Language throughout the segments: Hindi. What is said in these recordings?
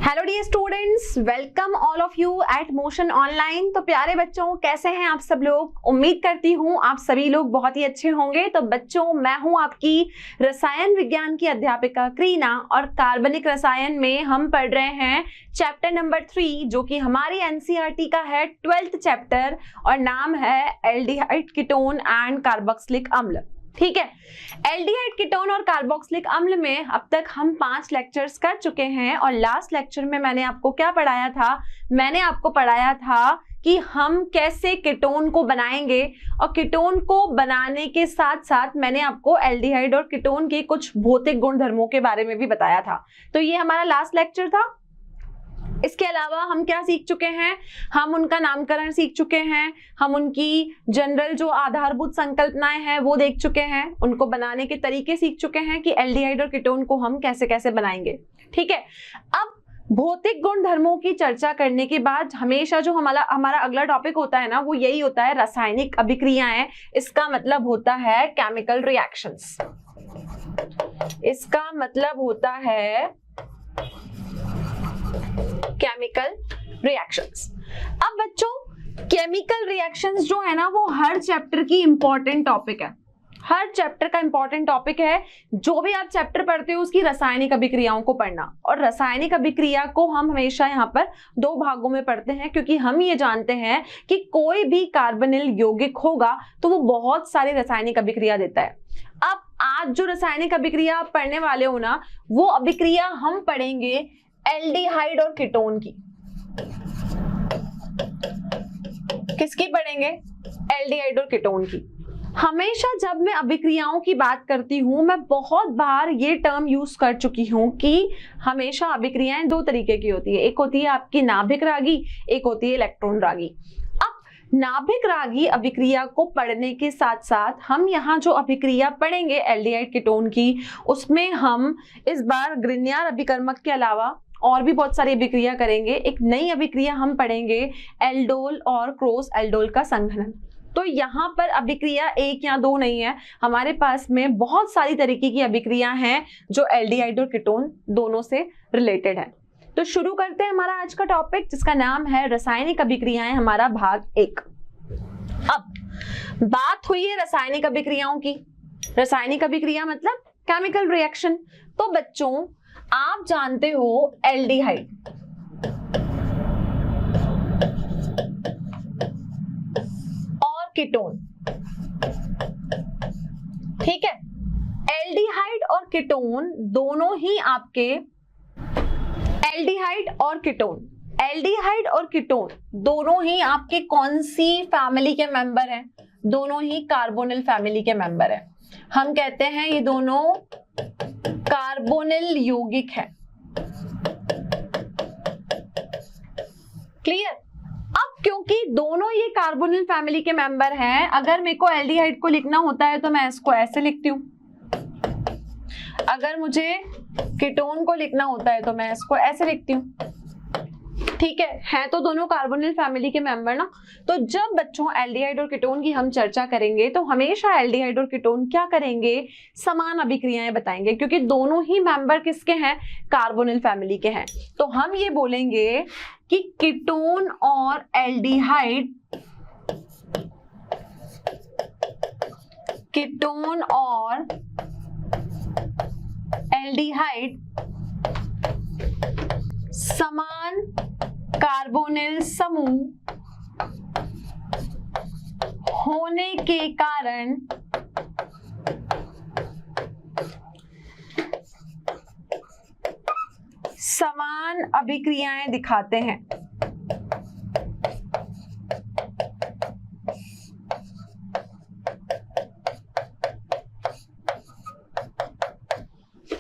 Hello dear students, welcome all of you at Motion online. तो प्यारे बच्चों, कैसे हैं आप सब लोग? उम्मीद करती हूँ आप सभी लोग बहुत ही अच्छे होंगे। तो बच्चों, मैं हूँ आपकी रसायन विज्ञान की अध्यापिका क्रीना और कार्बनिक रसायन में हम पढ़ रहे हैं चैप्टर नंबर 3, जो कि हमारी एनसीईआरटी का है 12th चैप्टर और नाम है एल्डिहाइड कीटोन एंड कार्बोक्सिलिक अम्ल। ठीक है, एल्डिहाइड कीटोन और कार्बोक्सिलिक अम्ल में अब तक हम 5 लेक्चर्स कर चुके हैं और लास्ट लेक्चर में मैंने आपको क्या पढ़ाया था? मैंने आपको पढ़ाया था कि हम कैसे कीटोन को बनाएंगे और कीटोन को बनाने के साथ साथ मैंने आपको एल्डिहाइड और कीटोन के कुछ भौतिक गुणधर्मों के बारे में भी बताया था। तो ये हमारा लास्ट लेक्चर था। इसके अलावा हम क्या सीख चुके हैं? हम उनका नामकरण सीख चुके हैं, हम उनकी जनरल जो आधारभूत संकल्पनाएं हैं वो देख चुके हैं, उनको बनाने के तरीके सीख चुके हैं कि एल्डिहाइड और कीटोन को हम कैसे कैसे बनाएंगे। ठीक है, अब भौतिक गुण धर्मों की चर्चा करने के बाद हमेशा जो हमारा अगला टॉपिक होता है ना, वो यही होता है रासायनिक अभिक्रियाएं। इसका मतलब होता है केमिकल रिएक्शंस। इसका मतलब होता है केमिकल रिएक्शंस। अब बच्चों, केमिकल रिएक्शंस जो है ना, वो हर चैप्टर की इंपॉर्टेंट टॉपिक है। हर चैप्टर का इंपॉर्टेंट टॉपिक है। जो भी आप चैप्टर पढ़ते हो उसकी रासायनिक अभिक्रियाओं को पढ़ना, और रासायनिक अभिक्रिया को हम हमेशा यहाँ पर 2 भागों में पढ़ते हैं, क्योंकि हम ये जानते हैं कि कोई भी कार्बोनिल यौगिक होगा तो वो बहुत सारी रासायनिक अभिक्रिया देता है। अब आज जो रासायनिक अभिक्रिया आप पढ़ने वाले हो ना, वो अभिक्रिया हम पढ़ेंगे एल्डिहाइड और कीटोन की। किसकी पढ़ेंगे? एल्डिहाइड और कीटोन की। हमेशा जब मैं अभिक्रियाओं की बात करती हूं, मैं बहुत बार ये टर्म यूज कर चुकी हूं कि हमेशा अभिक्रियाएं 2 तरीके की होती है। एक होती है आपकी नाभिक रागी, एक होती है इलेक्ट्रॉन रागी। अब नाभिक रागी अभिक्रिया को पढ़ने के साथ साथ हम यहाँ जो अभिक्रिया पढ़ेंगे एल्डिहाइड कीटोन की, उसमें हम इस बार ग्रिग्नार्ड अभिकर्मक के अलावा और भी बहुत सारी अभिक्रिया करेंगे। एक नई अभिक्रिया हम पढ़ेंगे एल्डोल और क्रॉस एल्डोल का संघनन। तो यहाँ पर अभिक्रिया 1 या 2 नहीं है, हमारे पास में बहुत सारी तरीके की अभिक्रिया हैं जो एल्डिहाइड और कीटोन दोनों से रिलेटेड है। तो शुरू करते हैं हमारा आज का टॉपिक, जिसका नाम है रासायनिक अभिक्रियाएं, हमारा भाग 1। अब बात हुई है रासायनिक अभिक्रियाओं की। रासायनिक अभिक्रिया मतलब केमिकल रिएक्शन। तो बच्चों, आप जानते हो एल्डिहाइड और कीटोन। ठीक है, एल्डिहाइड और कीटोन दोनों ही आपके एल्डिहाइड और कीटोन दोनों ही आपके कौन सी फैमिली के मेंबर हैं? दोनों ही कार्बोनिल फैमिली के मेंबर हैं। हम कहते हैं ये दोनों कार्बोनिल यौगिक है। क्लियर? अब क्योंकि दोनों ये कार्बोनिल फैमिली के मेंबर हैं, अगर मेरे को एल्डिहाइड को लिखना होता है तो मैं इसको ऐसे लिखती हूं, अगर मुझे कीटोन को लिखना होता है तो मैं इसको ऐसे लिखती हूं। ठीक है तो दोनों कार्बोनिल फैमिली के मेंबर ना। तो जब बच्चों एल्डिहाइड और कीटोन की हम चर्चा करेंगे तो हमेशा एल्डिहाइड और कीटोन क्या करेंगे? समान अभिक्रियाएं बताएंगे, क्योंकि दोनों ही मेंबर किसके हैं? कार्बोनिल फैमिली के हैं। तो हम ये बोलेंगे कि कीटोन और एल्डिहाइड समान कार्बोनिल समूह होने के कारण समान अभिक्रियाएं दिखाते हैं।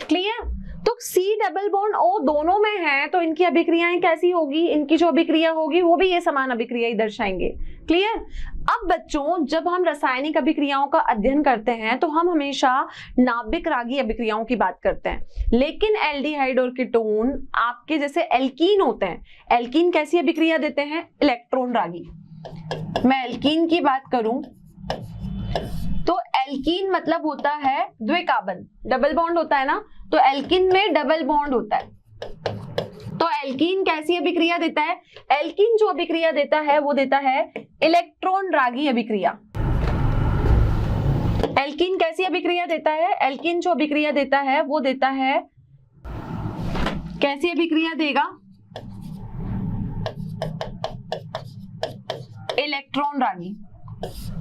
क्लियर? तो C डबल बॉन्ड O दोनों में है, तो इनकी अभिक्रियाएं कैसी होगी? इनकी जो अभिक्रिया होगी वो भी ये समान अभिक्रिया ही दर्शाएंगे। क्लियर? अब बच्चों, जब हम रासायनिक अभिक्रियाओं का अध्ययन करते हैं तो हम हमेशा नाभिक रागी अभिक्रियाओं की बात करते हैं, लेकिन एल्डिहाइड और कीटोन आपके जैसे एल्कीन होते हैं। एल्कीन कैसी अभिक्रिया देते हैं? इलेक्ट्रॉन रागी। मैं एल्कीन की बात करूं तो एल्कीन मतलब होता है द्विकार्बन, डबल बॉन्ड होता है ना, तो एल्कीन में डबल बॉन्ड होता है। तो एल्कीन कैसी अभिक्रिया देता है? एल्कीन जो अभिक्रिया देता है वो देता है इलेक्ट्रॉन रागी अभिक्रिया। एल्कीन कैसी अभिक्रिया देता है? एल्कीन जो अभिक्रिया देता है वो देता है, कैसी अभिक्रिया देगा? इलेक्ट्रॉन रागी।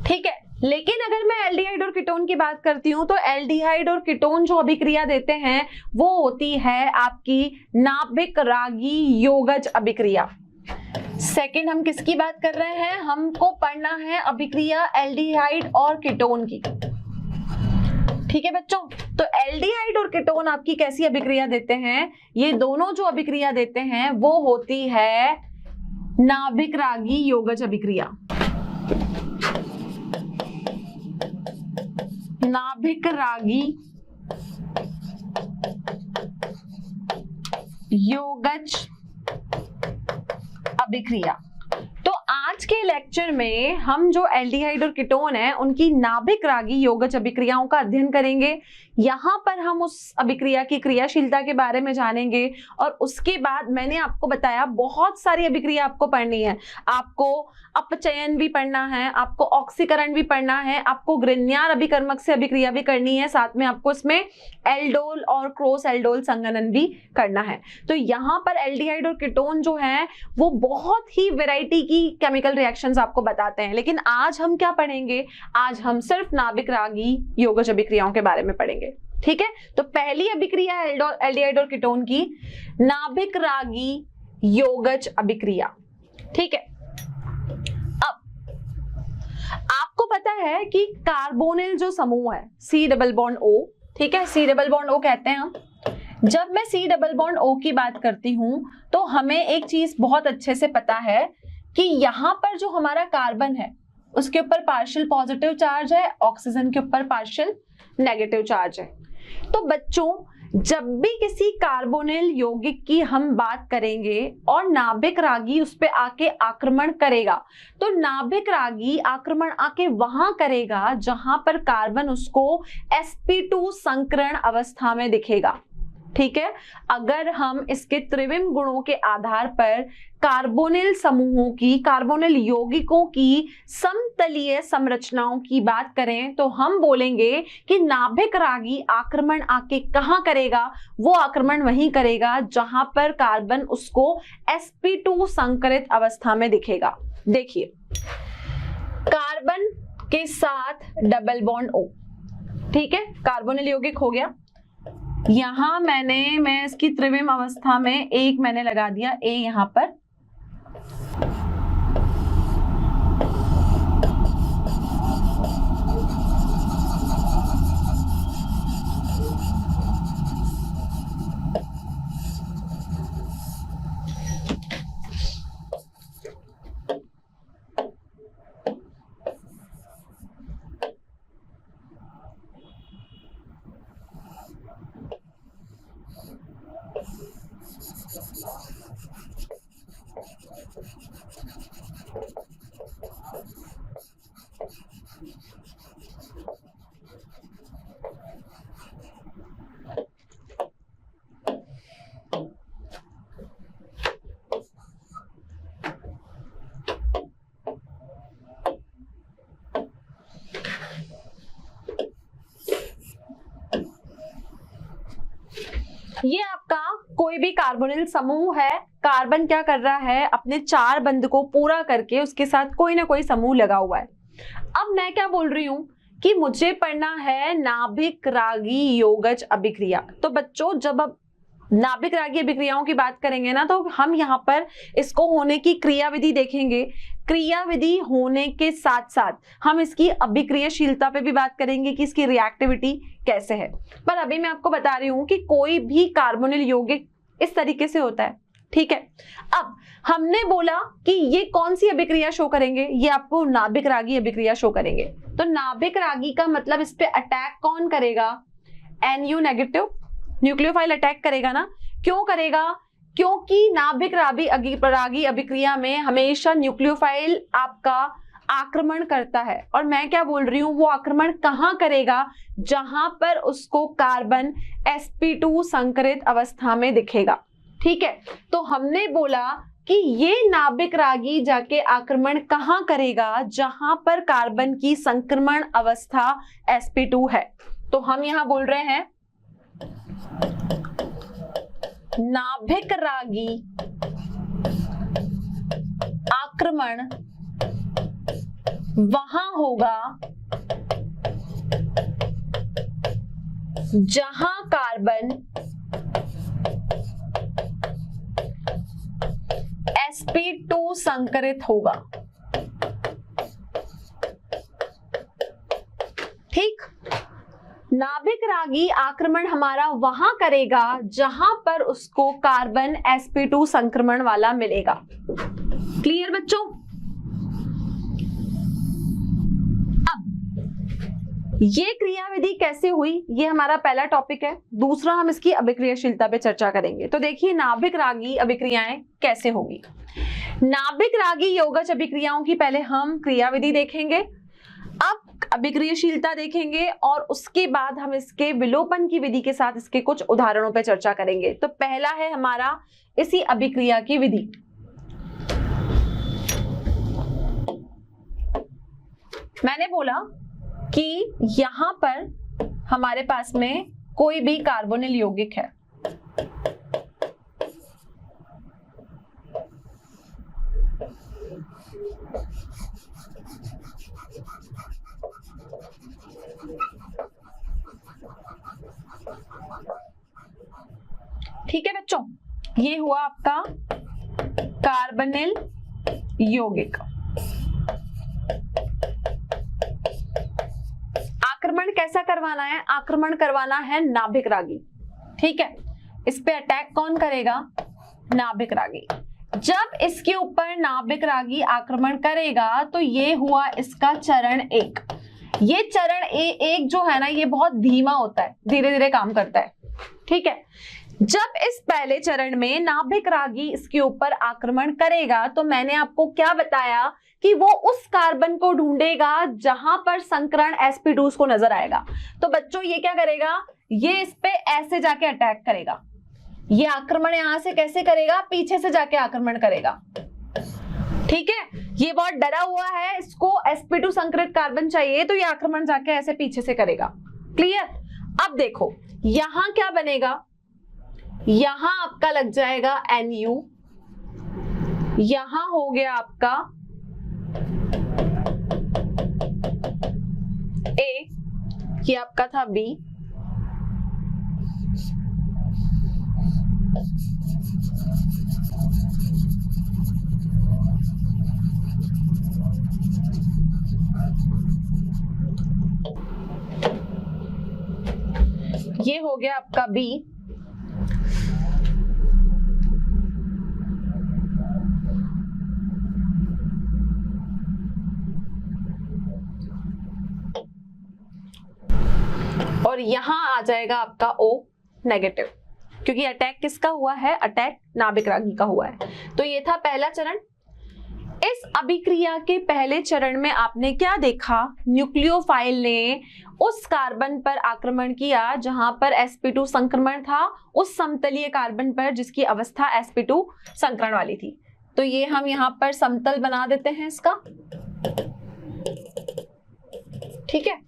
ठीक है, लेकिन अगर मैं एल्डिहाइड और कीटोन की बात करती हूं तो एल्डिहाइड और कीटोन जो अभिक्रिया देते हैं वो होती है आपकी नाभिक रागी योगज अभिक्रिया। सेकंड, हम किसकी बात कर रहे हैं? हमको पढ़ना है अभिक्रिया एल्डिहाइड और कीटोन की। ठीक है बच्चों, तो एल्डिहाइड और कीटोन आपकी कैसी अभिक्रिया देते हैं? ये दोनों जो अभिक्रिया देते हैं वो होती है नाभिक रागी योगज अभिक्रिया। नाभिक रागी योगज अभिक्रिया। तो आज के लेक्चर में हम जो एल्डिहाइड और कीटोन है उनकी नाभिक रागी योगज अभिक्रियाओं का अध्ययन करेंगे। यहाँ पर हम उस अभिक्रिया की क्रियाशीलता के बारे में जानेंगे और उसके बाद मैंने आपको बताया बहुत सारी अभिक्रिया आपको पढ़नी है। आपको अपचयन भी पढ़ना है, आपको ऑक्सीकरण भी पढ़ना है, आपको ग्रिग्नार्ड अभिकर्मक से अभिक्रिया भी करनी है, साथ में आपको इसमें एल्डोल और क्रॉस एल्डोल संघनन भी करना है। तो यहाँ पर एल्डिहाइड और कीटोन जो है वो बहुत ही वैरायटी की केमिकल रिएक्शंस आपको बताते हैं, लेकिन आज हम क्या पढ़ेंगे? आज हम सिर्फ नाभिक रागी योगज अभिक्रियाओं के बारे में पढ़ेंगे। ठीक है, तो पहली अभिक्रिया एल्डिहाइड और कीटोन की नाभिक रागी योगज अभिक्रिया। ठीक है, अब आपको पता है कि कार्बोनिल जो समूह है C डबल बॉन्ड O, ठीक है, C डबल बॉन्ड O कहते हैं हम। जब मैं C डबल बॉन्ड O की बात करती हूं तो हमें एक चीज बहुत अच्छे से पता है कि यहां पर जो हमारा कार्बन है उसके ऊपर पार्शियल पॉजिटिव चार्ज है, ऑक्सीजन के ऊपर पार्शियल नेगेटिव चार्ज है। तो बच्चों जब भी किसी कार्बोनिल यौगिक की हम बात करेंगे और नाभिक रागी उस पे आके आक्रमण करेगा तो नाभिक रागी आक्रमण आके वहां करेगा जहां पर कार्बन उसको sp2 संकरण अवस्था में दिखेगा। ठीक है, अगर हम इसके त्रिविम गुणों के आधार पर कार्बोनिल समूहों की, कार्बोनिल यौगिकों की समतलीय संरचनाओं की बात करें तो हम बोलेंगे कि नाभिक रागी आक्रमण आके कहां करेगा? वो आक्रमण वहीं करेगा जहां पर कार्बन उसको sp2 संकरित अवस्था में दिखेगा। देखिए, कार्बन के साथ डबल बॉन्ड O, ठीक है, कार्बोनिल यौगिक हो गया। यहां मैं इसकी त्रिविम अवस्था में एक मैंने लगा दिया A यहां पर, ये आपका कोई भी कार्बोनिल समूह है। कार्बन क्या कर रहा है? अपने 4 बंध को पूरा करके उसके साथ कोई ना कोई समूह लगा हुआ है। अब मैं क्या बोल रही हूं कि मुझे पढ़ना है नाभिक रागी योगज अभिक्रिया। तो बच्चों जब अब नाभिक रागी अभिक्रियाओं की बात करेंगे ना तो हम यहाँ पर इसको होने की क्रियाविधि देखेंगे। क्रियाविधि होने के साथ साथ हम इसकी अभिक्रियाशीलता पे भी बात करेंगे कि इसकी रिएक्टिविटी कैसे है। पर अभी मैं आपको बता रही हूँ कि कोई भी कार्बोनिल यौगिक इस तरीके से होता है। ठीक है, अब हमने बोला कि ये कौन सी अभिक्रिया शो करेंगे? ये आपको नाभिक रागी अभिक्रिया शो करेंगे। तो नाभिक रागी का मतलब इस पे अटैक कौन करेगा? Nu नेगेटिव न्यूक्लियोफाइल अटैक करेगा ना। क्यों करेगा? क्योंकि नाभिक रागी अभिक्रिया में हमेशा न्यूक्लियोफाइल आपका आक्रमण करता है। और मैं क्या बोल रही हूं, वो आक्रमण कहां करेगा? जहां पर उसको कार्बन sp2 संकरित अवस्था में दिखेगा। ठीक है, तो हमने बोला कि ये नाभिक रागी जाके आक्रमण कहां करेगा, जहां पर कार्बन की संक्रमण अवस्था sp2 है। तो हम यहां बोल रहे हैं नाभिक रागी आक्रमण वहां होगा जहां कार्बन sp2 संकरित होगा। ठीक, नाभिक रागी आक्रमण हमारा वहां करेगा जहां पर उसको कार्बन sp2 संक्रमण वाला मिलेगा। क्लियर बच्चों? ये क्रियाविधि कैसे हुई, ये हमारा पहला टॉपिक है। दूसरा हम इसकी अभिक्रियाशीलता पे चर्चा करेंगे। तो देखिए नाभिक रागी अभिक्रियाएं कैसे होगी। नाभिक रागी यौगज अभिक्रियाओं की पहले हम क्रियाविधि देखेंगे, अब अभिक्रियाशीलता देखेंगे और उसके बाद हम इसके विलोपन की विधि के साथ इसके कुछ उदाहरणों पे चर्चा करेंगे। तो पहला है हमारा इसी अभिक्रिया की विधि। मैंने बोला कि यहां पर हमारे पास में कोई भी कार्बोनिल यौगिक है, ठीक है बच्चों, ये हुआ आपका कार्बोनिल यौगिक। आक्रमण कैसा करवाना है, आक्रमण करवाना है नाभिक रागी। ठीक है, इस पे अटैक कौन करेगा, नाभिक रागी। जब इसके ऊपर नाभिक रागी आक्रमण करेगा तो ये हुआ इसका चरण 1। ये चरण एक जो है ना, ये बहुत धीमा होता है, धीरे धीरे काम करता है। ठीक है, जब इस पहले चरण में नाभिक रागी इसके ऊपर आक्रमण करेगा तो मैंने आपको क्या बताया कि वो उस कार्बन को ढूंढेगा जहां पर संकरण sp2 को नजर आएगा। तो बच्चों ये क्या करेगा, ये इस पे ऐसे जाके अटैक करेगा। ये आक्रमण यहां से कैसे करेगा, पीछे से जाके आक्रमण करेगा। ठीक है, ये बहुत डरा हुआ है, इसको sp2 संकरित कार्बन चाहिए, तो ये आक्रमण जाके ऐसे पीछे से करेगा। क्लियर? अब देखो यहां क्या बनेगा, यहां आपका लग जाएगा Nu, यहां हो गया आपका A, ये आपका था B, ये हो गया आपका B, और यहां आ जाएगा आपका O नेगेटिव, क्योंकि अटैक किसका हुआ है, अटैक नाभिक रागी का हुआ है। तो ये था पहला चरण। इस अभिक्रिया के पहले चरण में आपने क्या देखा, न्यूक्लियोफाइल ने उस कार्बन पर आक्रमण किया जहां पर sp2 संक्रमण था, उस समतलीय कार्बन पर जिसकी अवस्था sp2 संकरण वाली थी। तो ये हम यहां पर समतल बना देते हैं इसका। ठीक है,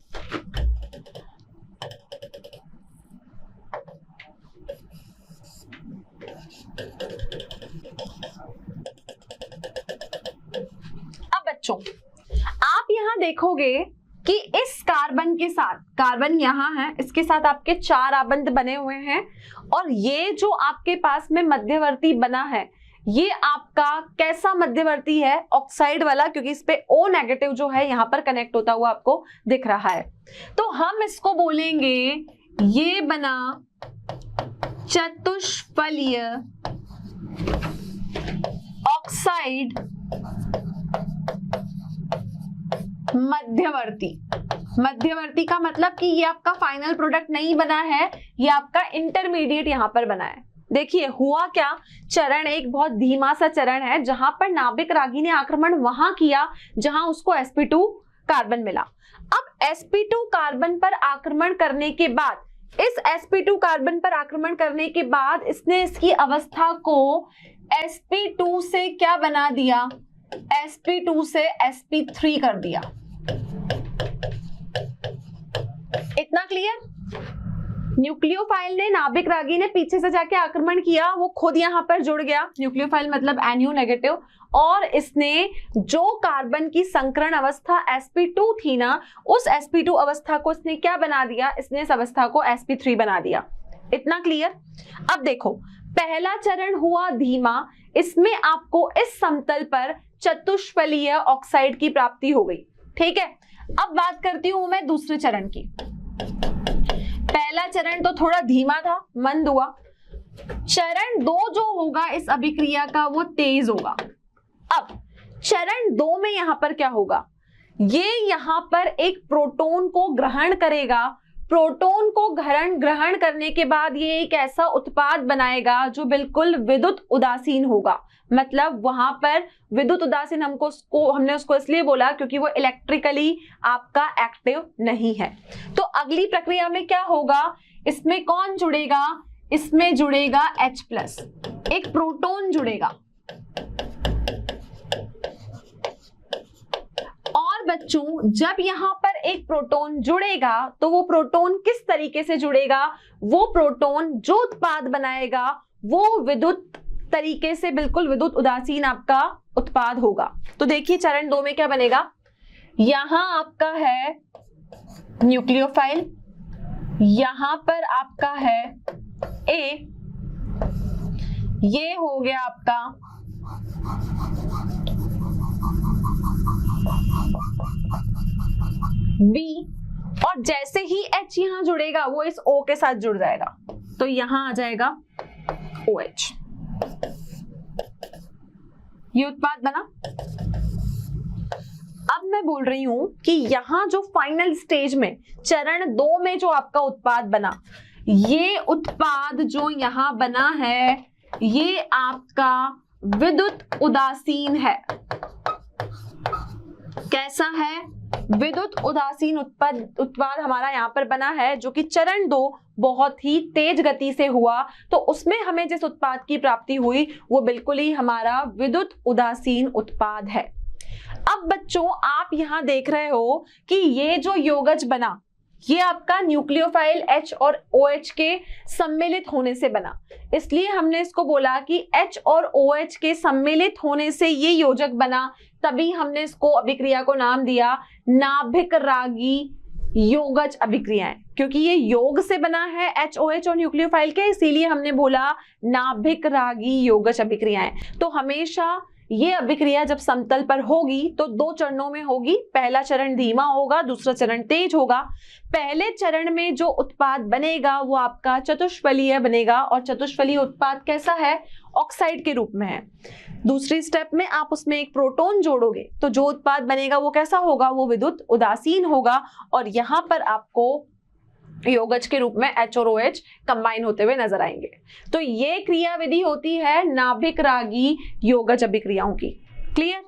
अब बच्चों आप यहां देखोगे कि इस कार्बन के साथ, कार्बन यहां है, इसके साथ आपके 4 आबंध बने हुए हैं, और ये जो आपके पास में मध्यवर्ती बना है, ये आपका कैसा मध्यवर्ती है, ऑक्साइड वाला, क्योंकि इस पे O नेगेटिव जो है यहां पर कनेक्ट होता हुआ आपको दिख रहा है। तो हम इसको बोलेंगे ये बना चतुष्फलीय ऑक्साइड मध्यवर्ती। मध्यवर्ती का मतलब कि ये आपका फाइनल प्रोडक्ट नहीं बना है, ये आपका इंटरमीडिएट यहां पर बना है। देखिए हुआ क्या, चरण 1 बहुत धीमा सा चरण है, जहां पर नाभिक रागी ने आक्रमण वहां किया जहां उसको sp2 कार्बन मिला। अब sp2 कार्बन पर आक्रमण करने के बाद इस sp2 कार्बन पर आक्रमण करने के बाद इसने इसकी अवस्था को sp2 से क्या बना दिया, sp2 से sp3 कर दिया। इतना क्लियर? न्यूक्लियोफाइल ने, नाभिक रागी ने पीछे से जाके आक्रमण किया, वो खुद यहां पर जुड़ गया, न्यूक्लियोफाइल मतलब NO नेगेटिव, और इसने जो कार्बन की संकरण अवस्था sp2 थी ना, उस sp2 अवस्था को इसने क्या बना दिया, इसने इस अवस्था को sp3 बना दिया। इतना क्लियर? अब देखो, पहला चरण हुआ धीमा, इसमें आपको इस समतल पर चतुष्फलीय ऑक्साइड की प्राप्ति हो गई। ठीक है, अब बात करती हूं मैं दूसरे चरण की। पहला चरण तो थोड़ा धीमा था, मंद हुआ। चरण 2 जो होगा इस अभिक्रिया का, वो तेज होगा। अब चरण 2 में यहां पर क्या होगा, ये यहां पर एक प्रोटॉन को ग्रहण करेगा। प्रोटॉन को ग्रहण करने के बाद ये एक ऐसा उत्पाद बनाएगा जो बिल्कुल विद्युत उदासीन होगा। मतलब वहां पर विद्युत उदासीन हमने उसको इसलिए बोला क्योंकि वो इलेक्ट्रिकली आपका एक्टिव नहीं है। तो अगली प्रक्रिया में क्या होगा, इसमें कौन जुड़ेगा, इसमें जुड़ेगा H+, एक प्रोटॉन जुड़ेगा। और बच्चों, जब यहां पर एक प्रोटॉन जुड़ेगा तो वो प्रोटॉन किस तरीके से जुड़ेगा, वो प्रोटॉन जो उत्पाद बनाएगा वो विद्युत तरीके से बिल्कुल विद्युत उदासीन आपका उत्पाद होगा। तो देखिए चरण 2 में क्या बनेगा, यहां आपका है न्यूक्लियोफाइल, यहां पर आपका है A, ये हो गया आपका B, और जैसे ही H यहां जुड़ेगा वो इस O के साथ जुड़ जाएगा, तो यहां आ जाएगा OH। ये उत्पाद बना। अब मैं बोल रही हूं कि यहां जो फाइनल स्टेज में चरण 2 में जो आपका उत्पाद बना, ये उत्पाद जो यहां बना है ये आपका विद्युत उदासीन है। कैसा है, विद्युत उदासीन उत्पाद हमारा यहां पर बना है, जो कि चरण 2 बहुत ही तेज गति से हुआ। तो उसमें हमें जिस उत्पाद की प्राप्ति हुई वो बिल्कुल ही हमारा विद्युत उदासीन उत्पाद है। अब बच्चों, आप यहां देख रहे हो कि ये जो योगज बना, ये आपका न्यूक्लियोफाइल H और OH के सम्मिलित होने से बना। इसलिए हमने इसको बोला कि H और OH के सम्मिलित होने से ये योजक बना, तभी हमने इसको अभिक्रिया को नाम दिया नाभिक रागी योगज अभिक्रियाएं। क्योंकि ये योग से बना है HOH और न्यूक्लियोफाइल के, इसीलिए हमने बोला नाभिक रागी योगज अभिक्रियाएं। तो हमेशा ये अभिक्रिया जब समतल पर होगी तो 2 चरणों में होगी। पहला चरण धीमा होगा, दूसरा चरण तेज होगा। पहले चरण में जो उत्पाद बनेगा वो आपका चतुष्फलीय बनेगा, और चतुष्फलीय उत्पाद कैसा है, ऑक्साइड के रूप में है। दूसरी स्टेप में आप उसमें एक प्रोटॉन जोड़ोगे तो जो उत्पाद बनेगा वो कैसा होगा, वो विद्युत उदासीन होगा, और यहाँ पर आपको योगज के रूप में H और OH कंबाइन होते हुए नजर आएंगे। तो ये क्रियाविधि होती है नाभिक रागी योगज अभिक्रियाओं की। क्लियर?